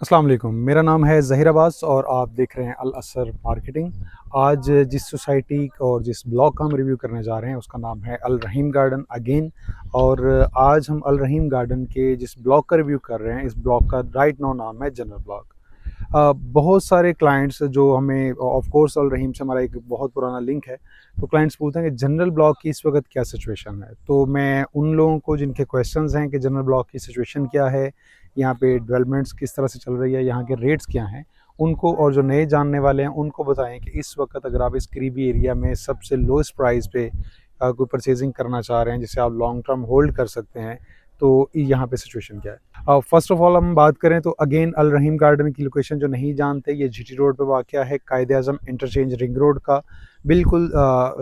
अस्सलाम वालेकुम, मेरा नाम है ज़हीर अब्बास और आप देख रहे हैं अल असर मार्केटिंग। आज जिस सोसाइटी और जिस ब्लॉक का हम रिव्यू करने जा रहे हैं उसका नाम है अल रहीम गार्डन अगेन। और आज हम अल रहीम गार्डन के जिस ब्लॉक का रिव्यू कर रहे हैं, इस ब्लॉक का राइट नाउ नाम है जनरल ब्लॉक। बहुत सारे क्लाइंट्स जो हमें ऑफ कोर्स अल रहीम से हमारा एक बहुत पुराना लिंक है, तो क्लाइंट्स पूछते हैं कि जनरल ब्लॉक की इस वक्त क्या सिचुएशन है। तो मैं उन लोगों को जिनके क्वेश्चंस हैं कि जनरल ब्लॉक की सिचुएशन क्या है, यहाँ पे डेवलपमेंट्स किस तरह से चल रही है, यहाँ के रेट्स क्या हैं, उनको, और जो नए जानने वाले हैं उनको बताएं कि इस वक्त अगर आप इस करीबी एरिया में सबसे लोएस्ट प्राइस पे कोई परचेजिंग करना चाह रहे हैं जिसे आप लॉन्ग टर्म होल्ड कर सकते हैं, तो यहाँ पे सिचुएशन क्या है। फर्स्ट ऑफ ऑल हम बात करें तो अगेन अल रहीम गार्डन की लोकेशन जो नहीं जानते, ये जीटी रोड पे वाक़या है, कायदे आज़म इंटरचेंज रिंग रोड का बिल्कुल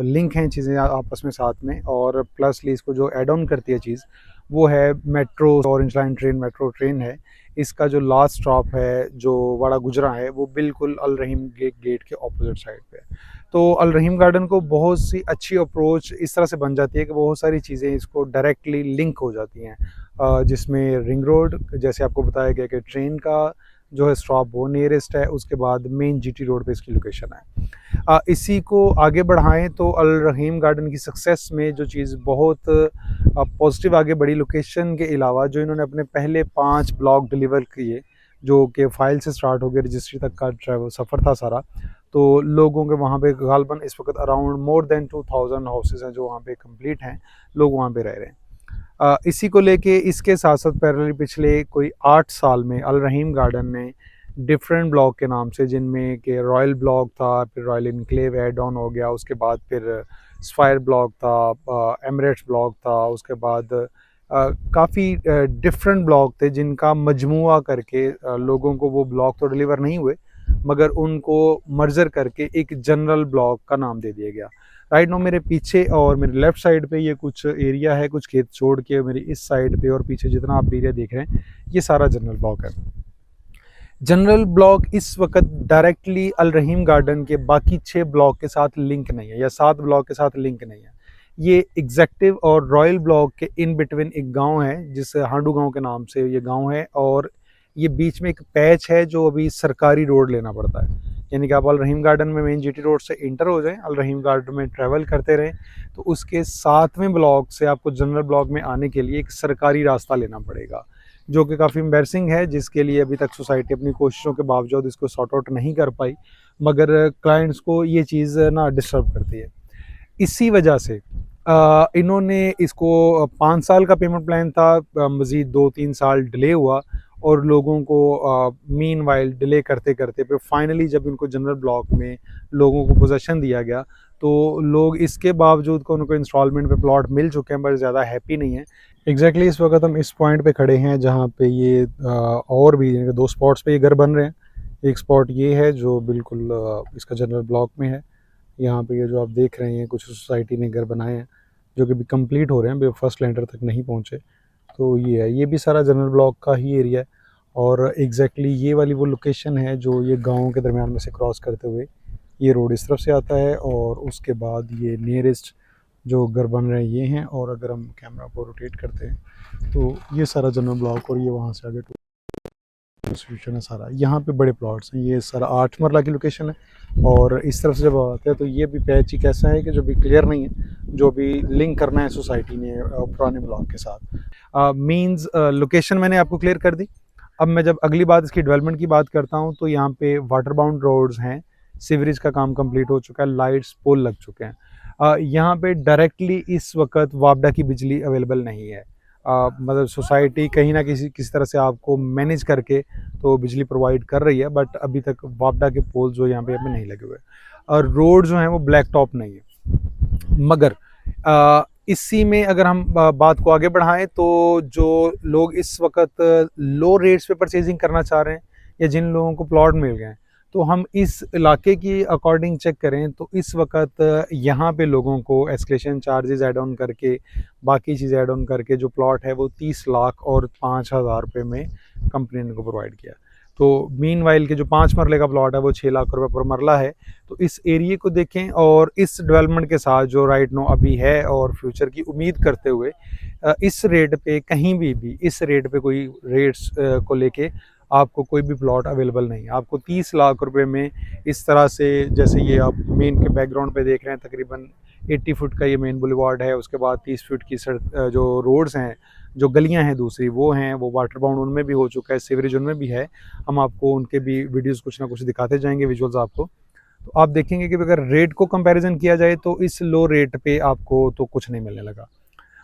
लिंक हैं चीज़ें आपस में साथ में। और प्लसली इसको जो एड ऑन करती है चीज़ वो है metro, orange line train, metro train है। इसका जो लास्ट स्टॉप है जो वाड़ा गुजरा है वो बिल्कुल अल रहीम गेट के ऑपोजिट साइड पे है। तो अल रहीम गार्डन को बहुत सी अच्छी अप्रोच इस तरह से बन जाती है कि बहुत सारी चीज़ें इसको डायरेक्टली लिंक हो जाती हैं, जिसमें रिंग रोड, जैसे आपको बताया गया कि ट्रेन का जो है स्टॉप वो नियरेस्ट है, उसके बाद मेन जीटी रोड पे इसकी लोकेशन है। इसी को आगे बढ़ाएं तो अल रहीम गार्डन की सक्सेस में जो चीज़ बहुत पॉजिटिव आगे बढ़ी, लोकेशन के अलावा जो इन्होंने अपने पहले 5 ब्लॉक डिलीवर किए, जो कि फ़ाइल से स्टार्ट हो गया रजिस्ट्री तक का ट्रैवल सफ़र था सारा। तो लोगों के वहाँ पे गालबन इस वक्त अराउंड मोर देन 2000 हाउसेज हैं जो वहाँ पे कंप्लीट हैं, लोग वहाँ पे रह रहे हैं। इसी को लेके इसके साथ साथ पैरेलली पिछले कोई 8 साल में अल रहीम गार्डन ने डिफरेंट ब्लॉक के नाम से, जिनमें कि रॉयल ब्लॉक था, फिर रॉयल इनक्लेव एड ऑन हो गया, उसके बाद फिर स्फायर ब्लॉक था, एमिरेट्स ब्लॉक था, उसके बाद काफ़ी डिफरेंट ब्लॉक थे जिनका मजमुआ करके लोगों को वो ब्लॉक तो डिलीवर नहीं हुए, मगर उनको मर्जर करके एक जनरल ब्लॉक का नाम दे दिया गया। राइट नाउ मेरे पीछे और मेरे लेफ्ट साइड पे ये कुछ एरिया है, कुछ खेत छोड़ के मेरी इस साइड पे और पीछे जितना आप एरिया देख रहे हैं ये सारा जनरल ब्लॉक है। जनरल ब्लॉक इस वक्त डायरेक्टली अल रहीम गार्डन के बाकी 6 ब्लॉक के साथ लिंक नहीं है, या 7 ब्लॉक के साथ लिंक नहीं है। ये एग्जेक्टिव और रॉयल ब्लॉक के इन बिटवीन एक गांव है जिस हांडू गांव के नाम से ये गांव है, और ये बीच में एक पैच है जो अभी सरकारी रोड लेना पड़ता है। यानी कि आप अल रहीम गार्डन में मेन जीटी रोड से इंटर हो जाएं, अल रहीम गार्डन में ट्रैवल करते रहें, तो उसके 7वें ब्लॉक से आपको जनरल ब्लॉक में आने के लिए एक सरकारी रास्ता लेना पड़ेगा, जो कि काफ़ी एम्बैरसिंग है, जिसके लिए अभी तक सोसाइटी अपनी कोशिशों के बावजूद इसको सॉर्ट आउट नहीं कर पाई, मगर क्लाइंट्स को ये चीज़ ना डिस्टर्ब करती है। इसी वजह से इन्होंने इसको 5 साल का पेमेंट प्लान था, मज़ीद 2-3 साल डिले हुआ, और लोगों को मीनवाइल डिले करते करते फिर फाइनली जब इनको जनरल ब्लॉक में लोगों को पोजीशन दिया गया, तो लोग इसके बावजूद को उनको इंस्टॉलमेंट पे प्लॉट मिल चुके हैं पर ज़्यादा हैप्पी नहीं है। एग्जैक्टली इस वक्त हम इस पॉइंट पे खड़े हैं जहाँ पे ये और भी 2 स्पॉट्स पे ये घर बन रहे हैं। एक स्पॉट ये है जो बिल्कुल इसका जनरल ब्लॉक में है। यहाँ पे ये जो आप देख रहे हैं कुछ सोसाइटी ने घर बनाए हैं जो कि अभी कंप्लीट हो रहे हैं, अभी फर्स्ट लैंडर तक नहीं पहुँचे। तो ये है, ये भी सारा जनरल ब्लॉक का ही एरिया है। और एग्जैक्टली ये वाली वो लोकेशन है जो ये गाँव के दरमियान में से क्रॉस करते हुए ये रोड इस तरफ से आता है, और उसके बाद ये नियरेस्ट जो घर बन रहे हैं ये हैं। और अगर हम कैमरा को रोटेट करते हैं तो ये सारा जनरल ब्लॉक, और ये वहाँ से आगे डिस्ट्रीब्यूशन है सारा। यहाँ पे बड़े प्लॉट्स हैं, ये सारा 8 मरला की लोकेशन है। और इस तरफ से जब आते हैं तो ये भी पैच ही कैसा है कि जो भी क्लियर नहीं है, जो भी लिंक करना है सोसाइटी ने पुराने ब्लॉक के साथ। मींस लोकेशन मैंने आपको क्लियर कर दी। अब मैं जब अगली बात इसकी डेवलपमेंट की बात करता हूँ तो यहाँ पे वाटर बाउंड रोड्स हैं, सीवरेज का काम कंप्लीट हो चुका है, लाइट्स पोल लग चुके हैं। यहाँ पे डायरेक्टली इस वक्त वापडा की बिजली अवेलेबल नहीं है। मतलब सोसाइटी कहीं ना किसी तरह से आपको मैनेज करके तो बिजली प्रोवाइड कर रही है, बट अभी तक वापडा के पोल जो यहाँ पे हमें नहीं लगे हुए, और रोड जो हैं वो ब्लैक टॉप नहीं है। मगर इसी में अगर हम बात को आगे बढ़ाएं तो जो लोग इस वक्त लो रेट्स पे परचेजिंग करना चाह रहे हैं, या जिन लोगों को प्लॉट मिल गए हैं, तो हम इस इलाके की अकॉर्डिंग चेक करें तो इस वक्त यहाँ पे लोगों को एस्केलेशन चार्जेस ऐड ऑन करके, बाकी चीज़ें ऐड ऑन करके जो प्लॉट है वो 30 लाख और 5,000 रुपये में कंपनी ने को प्रोवाइड किया। तो मीन वाइल के जो 5 मरले का प्लॉट है वो 6 लाख रुपए पर मरला है। तो इस एरिए को देखें, और इस डेवलपमेंट के साथ जो राइट नो अभी है और फ्यूचर की उम्मीद करते हुए इस रेट पे कहीं भी इस रेट पे कोई रेट्स को लेके आपको कोई भी प्लॉट अवेलेबल नहीं है। आपको 30 लाख रुपए में इस तरह से, जैसे ये आप मेन के बैकग्राउंड पे देख रहे हैं, तकरीबन 80 फुट का ये मेन बुलेवार्ड है। उसके बाद 30 फुट की सड़क, जो रोड्स हैं, जो गलियां हैं दूसरी वो हैं, वो वाटर बाउंड उनमें भी हो चुका है, सीवरेज उनमें भी है। हम आपको उनके भी वीडियोस कुछ ना कुछ दिखाते जाएंगे, विजुअल्स आपको। तो आप देखेंगे कि अगर रेट को कंपैरिजन किया जाए तो इस लो रेट पे आपको तो कुछ नहीं मिलने लगा।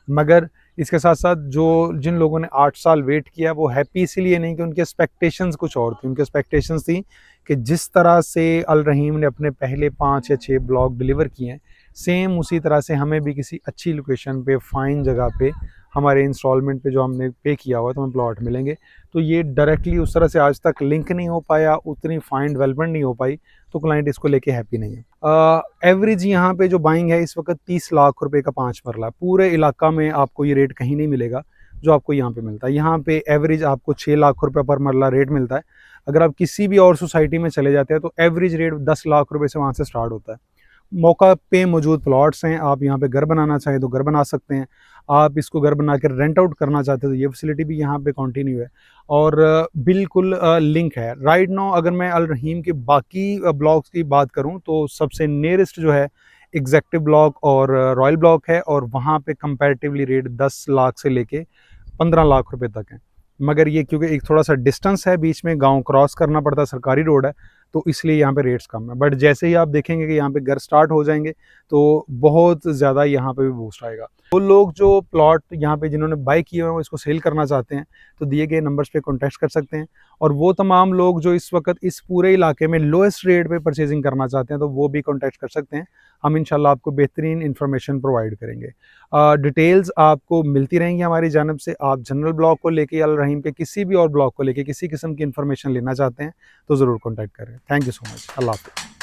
मगर इसके साथ साथ जो जिन लोगों ने 8 साल वेट किया वो हैप्पी इसीलिए नहीं कि उनकी एक्सपेक्टेशंस कुछ और थी। उनकी एक्सपेक्टेशंस थी कि जिस तरह से अल रहीम ने अपने पहले 5 या 6 ब्लॉक डिलीवर किए हैं, सेम उसी तरह से हमें भी किसी अच्छी लोकेशन पे, फाइन जगह पे, हमारे इंस्टॉलमेंट पे जो हमने पे किया हुआ है तो हमें प्लॉट मिलेंगे। तो ये डायरेक्टली उस तरह से आज तक लिंक नहीं हो पाया, उतनी फाइन डेवलपमेंट नहीं हो पाई, तो क्लाइंट इसको लेके हैप्पी नहीं है। एवरेज यहाँ पे जो बाइंग है इस वक्त 30 लाख रुपए का 5 मरला। पूरे इलाका में आपको ये रेट कहीं नहीं मिलेगा जो आपको यहाँ पे मिलता है। यहाँ पे एवरेज आपको 6 लाख रुपए पर मरला रेट मिलता है। अगर आप किसी भी और सोसाइटी में चले जाते हैं तो एवरेज रेट 10 लाख रुपए से वहाँ से स्टार्ट होता है। मौका पे मौजूद प्लॉट्स हैं, आप यहाँ पे घर बनाना चाहें तो घर बना सकते हैं। आप इसको घर बना कर रेंट आउट करना चाहते हैं तो ये फैसिलिटी भी यहाँ पे कंटिन्यू है और बिल्कुल लिंक है। राइट नाउ अगर मैं अल रहीम के बाकी ब्लॉक्स की बात करूँ तो सबसे नियरेस्ट जो है एग्जेक्टिव ब्लॉक और रॉयल ब्लॉक है, और वहाँ पे कंपैरेटिवली रेट 10 लाख से लेके 15 लाख रुपए तक है। मगर ये क्योंकि एक थोड़ा सा डिस्टेंस है, बीच में गांव क्रॉस करना पड़ता है, सरकारी रोड है, तो इसलिए यहाँ पे रेट्स कम है। बट जैसे ही आप देखेंगे कि यहाँ पे घर स्टार्ट हो जाएंगे तो बहुत ज़्यादा यहाँ पे भी बूस्ट आएगा। वो लोग जो प्लॉट यहाँ पे जिन्होंने बाय किए हुए हैं वो इसको सेल करना चाहते हैं तो दिए गए नंबर्स पे कॉन्टैक्ट कर सकते हैं। और वो तमाम लोग जो इस वक्त इस पूरे इलाके में लोएस्ट रेट पे परचेजिंग करना चाहते हैं तो वो भी कॉन्टैक्ट कर सकते हैं। हम इंशाल्लाह आपको बेहतरीन इन्फॉर्मेशन प्रोवाइड करेंगे। डिटेल्स आपको मिलती रहेंगी हमारी जानब से। आप जनरल ब्लॉक को लेके अल रहीम के किसी भी और ब्लॉक को लेके किसी किस्म की इन्फॉर्मेशन लेना चाहते हैं तो ज़रूर कॉन्टैक्ट करें। Thank you so much. अल्लाह हाफ़िज़।